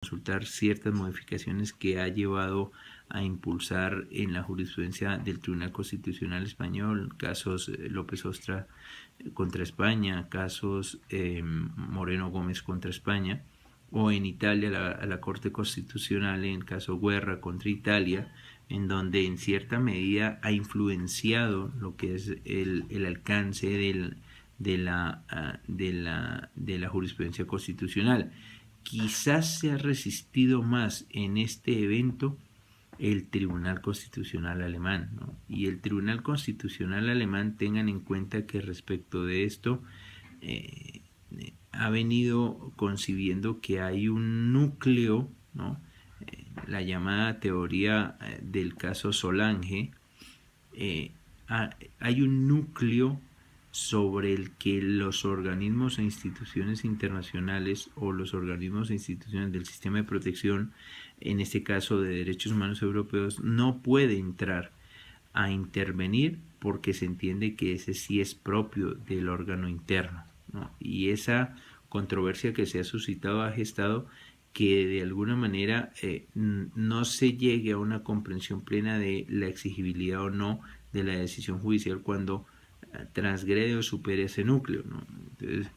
consultar ciertas modificaciones que ha llevado a impulsar en la jurisprudencia del Tribunal Constitucional Español, casos López Ostra contra España, casos Moreno Gómez contra España, o en Italia la Corte Constitucional en el caso Guerra contra Italia, en donde en cierta medida ha influenciado lo que es el alcance de la jurisprudencia constitucional. Quizás se ha resistido más en este evento el Tribunal Constitucional alemán, ¿no? Y el Tribunal Constitucional alemán, tengan en cuenta que respecto de esto ha venido concibiendo que hay un núcleo, ¿no? La llamada teoría del caso Solange, hay un núcleo sobre el que los organismos e instituciones internacionales o los organismos e instituciones del sistema de protección, en este caso de derechos humanos europeos, no puede entrar a intervenir porque se entiende que ese sí es propio del órgano interno, ¿no? Y esa controversia que se ha suscitado ha gestado que de alguna manera no se llegue a una comprensión plena de la exigibilidad o no de la decisión judicial cuando transgrede o supere ese núcleo, ¿no? Entonces,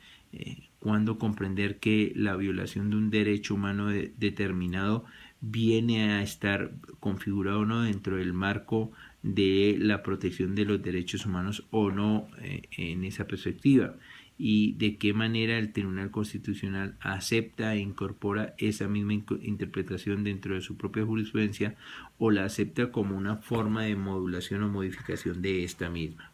cuando comprender que la violación de un derecho humano determinado viene a estar configurado o no dentro del marco de la protección de los derechos humanos o no en esa perspectiva, y de qué manera el Tribunal Constitucional acepta e incorpora esa misma interpretación dentro de su propia jurisprudencia o la acepta como una forma de modulación o modificación de esta misma.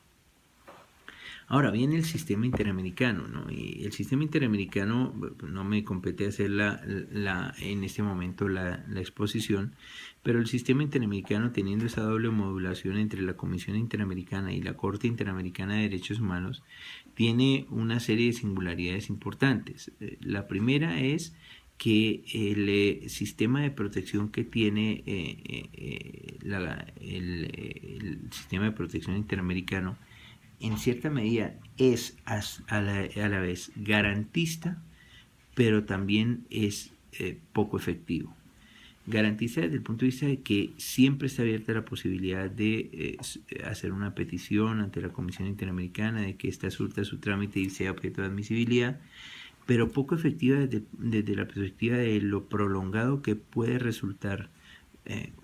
Ahora viene el sistema interamericano, ¿no? Y el sistema interamericano, no me compete hacer en este momento la exposición, pero el sistema interamericano, teniendo esa doble modulación entre la Comisión Interamericana y la Corte Interamericana de Derechos Humanos, tiene una serie de singularidades importantes. La primera es que el sistema de protección que tiene el sistema de protección interamericano en cierta medida es a la vez garantista, pero también es poco efectivo. Garantiza desde el punto de vista de que siempre está abierta la posibilidad de hacer una petición ante la Comisión Interamericana de que ésta surta su trámite y sea objeto de admisibilidad, pero poco efectiva desde la perspectiva de lo prolongado que puede resultar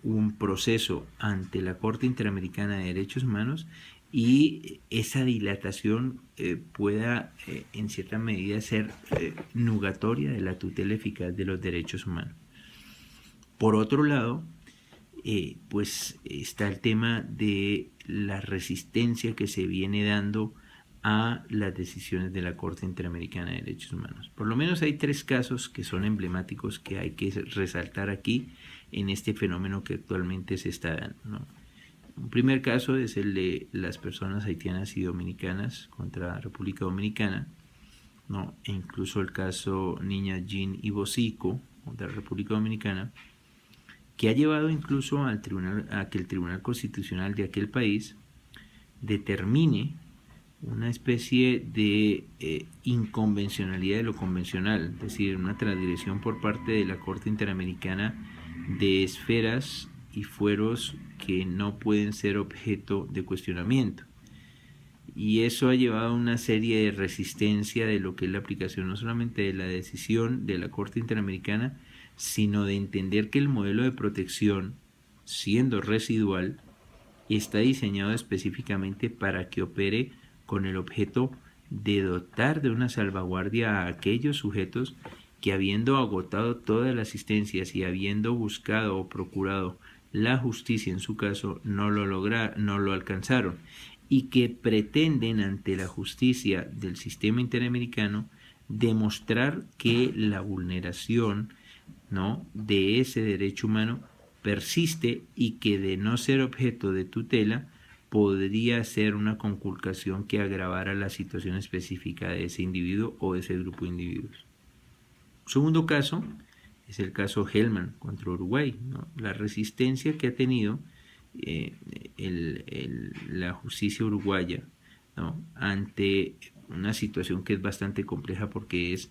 un proceso ante la Corte Interamericana de Derechos Humanos, y esa dilatación pueda en cierta medida ser nugatoria de la tutela eficaz de los derechos humanos. Por otro lado, pues está el tema de la resistencia que se viene dando a las decisiones de la Corte Interamericana de Derechos Humanos. Por lo menos hay 3 casos que son emblemáticos que hay que resaltar aquí en este fenómeno que actualmente se está dando, ¿no? Un primer caso es el de las personas haitianas y dominicanas contra República Dominicana, ¿no? E incluso el caso Niña Jean y Bosico contra República Dominicana, que ha llevado incluso al tribunal, a que el Tribunal Constitucional de aquel país determine una especie de inconvencionalidad de lo convencional, es decir, una transgresión por parte de la Corte Interamericana de esferas y fueros que no pueden ser objeto de cuestionamiento. Y eso ha llevado a una serie de resistencia de lo que es la aplicación no solamente de la decisión de la Corte Interamericana, sino de entender que el modelo de protección, siendo residual, está diseñado específicamente para que opere con el objeto de dotar de una salvaguardia a aquellos sujetos que, habiendo agotado todas las asistencias y habiendo buscado o procurado la justicia en su caso, no lo alcanzaron, y que pretenden ante la justicia del sistema interamericano demostrar que la vulneración, ¿no?, de ese derecho humano persiste y que, de no ser objeto de tutela, podría ser una conculcación que agravara la situación específica de ese individuo o de ese grupo de individuos. Segundo caso es el caso Hellman contra Uruguay, ¿no? La resistencia que ha tenido la justicia uruguaya, ¿no?, ante una situación que es bastante compleja porque es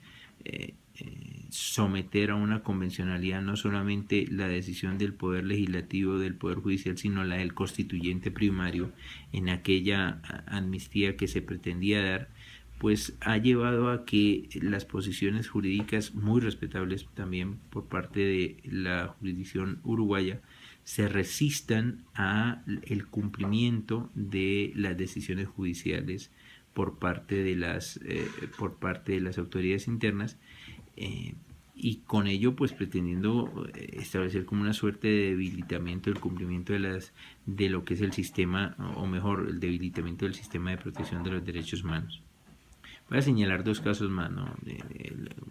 someter a una convencionalidad no solamente la decisión del poder legislativo, del poder judicial, sino la del constituyente primario en aquella amnistía que se pretendía dar, pues ha llevado a que las posiciones jurídicas muy respetables también por parte de la jurisdicción uruguaya se resistan a el cumplimiento de las decisiones judiciales por parte de las autoridades internas, y con ello pues pretendiendo establecer como una suerte de debilitamiento del cumplimiento de lo que es el sistema, o mejor, el debilitamiento del sistema de protección de los derechos humanos. Voy a señalar dos casos más, ¿no?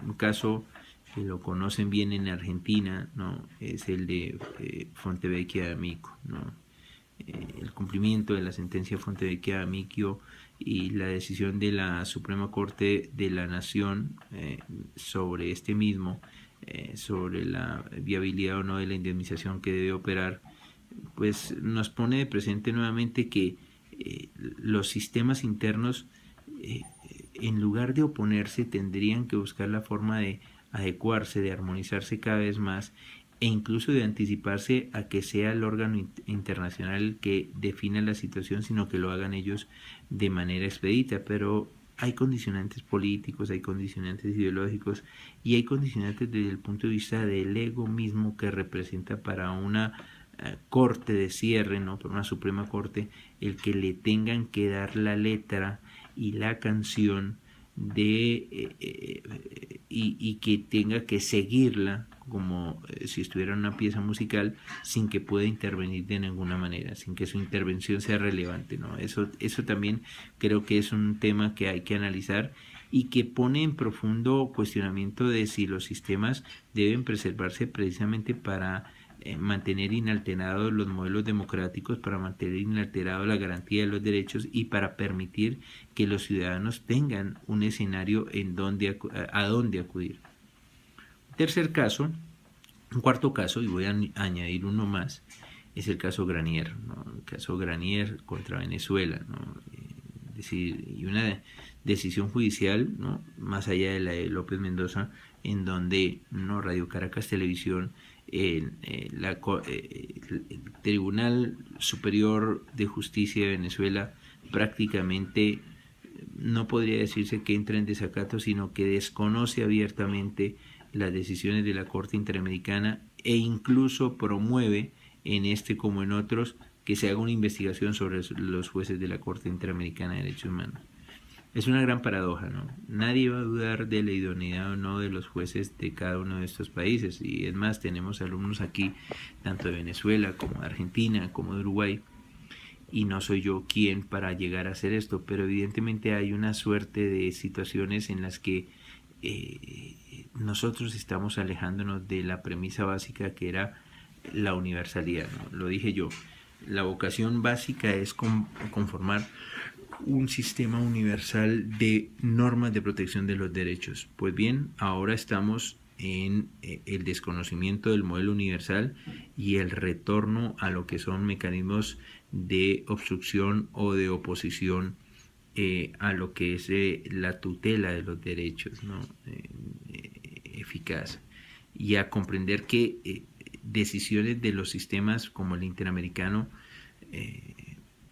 Un caso que lo conocen bien en Argentina, ¿no? Es el de Fontevecchia D'Amico, ¿no? El cumplimiento de la sentencia Fontevecchia D'Amico y la decisión de la Suprema Corte de la Nación sobre este mismo, sobre la viabilidad o no de la indemnización que debe operar, pues nos pone de presente nuevamente que los sistemas internos, en lugar de oponerse, tendrían que buscar la forma de adecuarse, de armonizarse cada vez más, e incluso de anticiparse a que sea el órgano internacional el que defina la situación, sino que lo hagan ellos de manera expedita. Pero hay condicionantes políticos, hay condicionantes ideológicos y hay condicionantes desde el punto de vista del ego mismo que representa para una corte de cierre, ¿no? Para una Suprema Corte, el que le tengan que dar la letra y la canción y que tenga que seguirla como si estuviera en una pieza musical, sin que pueda intervenir de ninguna manera, sin que su intervención sea relevante, ¿no? Eso también creo que es un tema que hay que analizar y que pone en profundo cuestionamiento de si los sistemas deben preservarse precisamente para mantener inalterados los modelos democráticos, para mantener inalterado la garantía de los derechos y para permitir que los ciudadanos tengan un escenario a donde acudir. Un cuarto caso, y voy a añadir uno más, es el caso Granier, ¿no? El caso Granier contra Venezuela, ¿no? Es decir, y una decisión judicial, ¿no? Más allá de la de López Mendoza, en donde, ¿no?, Radio Caracas Televisión, el Tribunal Superior de Justicia de Venezuela prácticamente no podría decirse que entra en desacato, sino que desconoce abiertamente las decisiones de la Corte Interamericana e incluso promueve, en este como en otros, que se haga una investigación sobre los jueces de la Corte Interamericana de Derechos Humanos. Es una gran paradoja, ¿no? Nadie va a dudar de la idoneidad o no de los jueces de cada uno de estos países, y es más, tenemos alumnos aquí, tanto de Venezuela como de Argentina, como de Uruguay, y no soy yo quien para llegar a hacer esto, pero evidentemente hay una suerte de situaciones en las que nosotros estamos alejándonos de la premisa básica que era la universalidad, ¿no? Lo dije yo, la vocación básica es conformar un sistema universal de normas de protección de los derechos. Pues bien, ahora estamos en el desconocimiento del modelo universal y el retorno a lo que son mecanismos de obstrucción o de oposición a lo que es la tutela de los derechos, ¿no? Eficaz, y a comprender que decisiones de los sistemas como el interamericano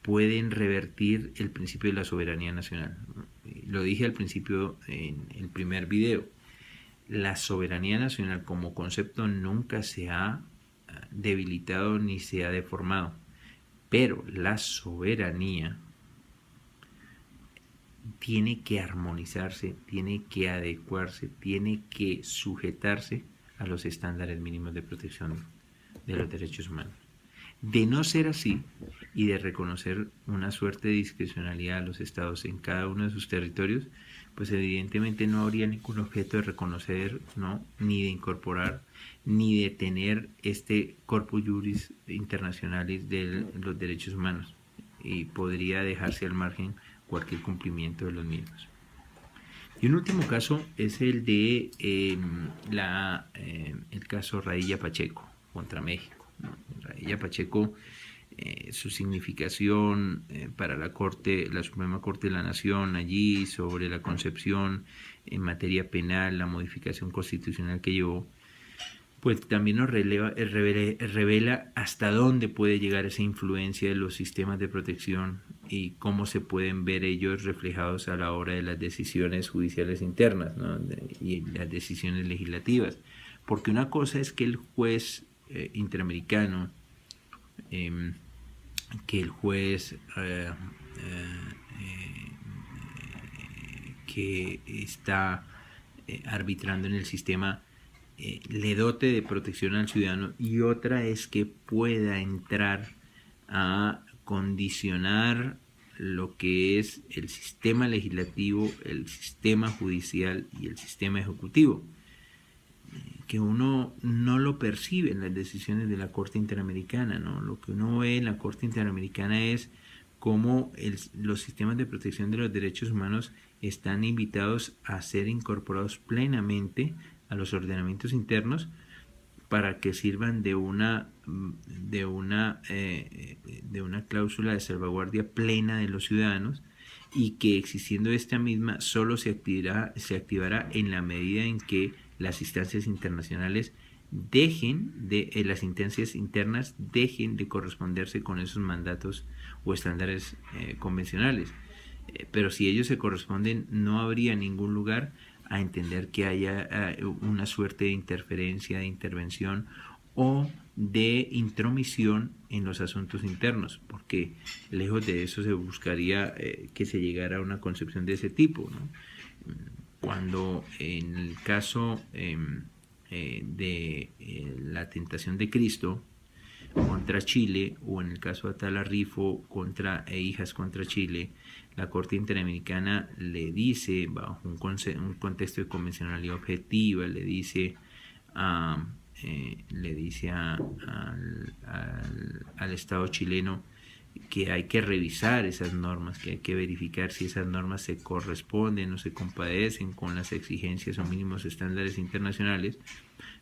pueden revertir el principio de la soberanía nacional. Lo dije al principio en el primer video, la soberanía nacional como concepto nunca se ha debilitado ni se ha deformado, pero la soberanía tiene que armonizarse, tiene que adecuarse, tiene que sujetarse a los estándares mínimos de protección de los derechos humanos. De no ser así y de reconocer una suerte de discrecionalidad a los estados en cada uno de sus territorios, pues evidentemente no habría ningún objeto de reconocer, ¿no?, ni de incorporar, ni de tener este corpus juris internacionalis de los derechos humanos, y podría dejarse al margen cualquier cumplimiento de los mismos. Y un último caso es el de el caso Radilla Pacheco contra México. Radilla Pacheco su significación para la Suprema Corte de la Nación allí, sobre la concepción en materia penal, la modificación constitucional que llevó, pues también nos revela hasta dónde puede llegar esa influencia de los sistemas de protección y cómo se pueden ver ellos reflejados a la hora de las decisiones judiciales internas, ¿no? Y las decisiones legislativas. Porque una cosa es que el juez interamericano, que el juez que está arbitrando en el sistema le dote de protección al ciudadano, y otra es que pueda entrar a condicionar lo que es el sistema legislativo, el sistema judicial y el sistema ejecutivo, que uno no lo percibe en las decisiones de la Corte Interamericana, ¿no? Lo que uno ve en la Corte Interamericana es cómo los sistemas de protección de los derechos humanos están invitados a ser incorporados plenamente a los ordenamientos internos para que sirvan de una cláusula de salvaguardia plena de los ciudadanos, y que existiendo esta misma solo se activará en la medida en que las instancias internacionales las instancias internas dejen de corresponderse con esos mandatos o estándares convencionales. Pero si ellos se corresponden, no habría ningún lugar a entender que haya una suerte de interferencia, de intervención o de intromisión en los asuntos internos, porque lejos de eso se buscaría que se llegara a una concepción de ese tipo, ¿no? Cuando en el caso de la tentación de Cristo contra Chile, o en el caso de Atala Rifo e Hijas contra Chile, la Corte Interamericana le dice, bajo un contexto de convencionalidad objetiva, le dice al Estado chileno que hay que revisar esas normas, que hay que verificar si esas normas se corresponden o se compadecen con las exigencias o mínimos estándares internacionales.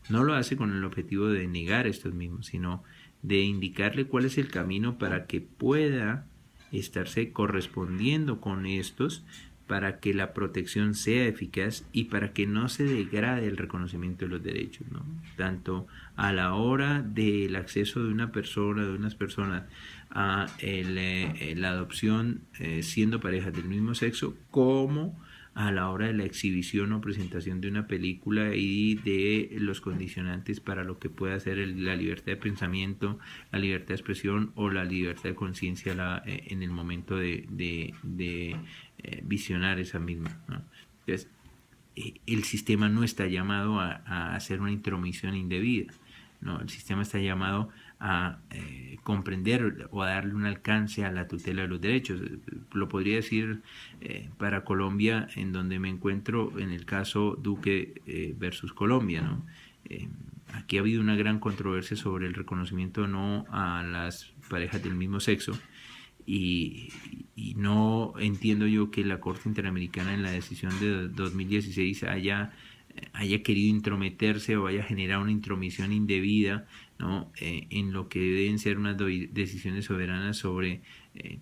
No lo hace con el objetivo de negar estos mismos, sino de indicarle cuál es el camino para que pueda estarse correspondiendo con estos, para que la protección sea eficaz y para que no se degrade el reconocimiento de los derechos, ¿no? Tanto a la hora del acceso de unas personas a la adopción siendo parejas del mismo sexo, como a la hora de la exhibición o presentación de una película y de los condicionantes para lo que pueda ser la libertad de pensamiento, la libertad de expresión o la libertad de conciencia en el momento de visionar esa misma, ¿no? Entonces, el sistema no está llamado a hacer una intromisión indebida, ¿no? El sistema está llamado a comprender o a darle un alcance a la tutela de los derechos. Lo podría decir para Colombia, en donde me encuentro, en el caso Duque versus Colombia, ¿no? Aquí ha habido una gran controversia sobre el reconocimiento o no a las parejas del mismo sexo, y no entiendo yo que la Corte Interamericana en la decisión de 2016 haya querido intrometerse o haya generado una intromisión indebida, ¿no? En lo que deben ser unas decisiones soberanas sobre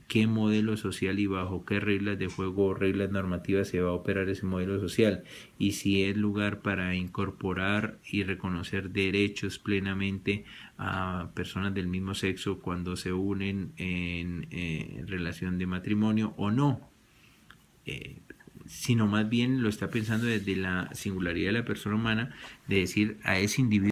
qué modelo social y bajo qué reglas de juego o reglas normativas se va a operar ese modelo social, y si es lugar para incorporar y reconocer derechos plenamente a personas del mismo sexo cuando se unen en relación de matrimonio o no, sino más bien lo está pensando desde la singularidad de la persona humana, de decir a ese individuo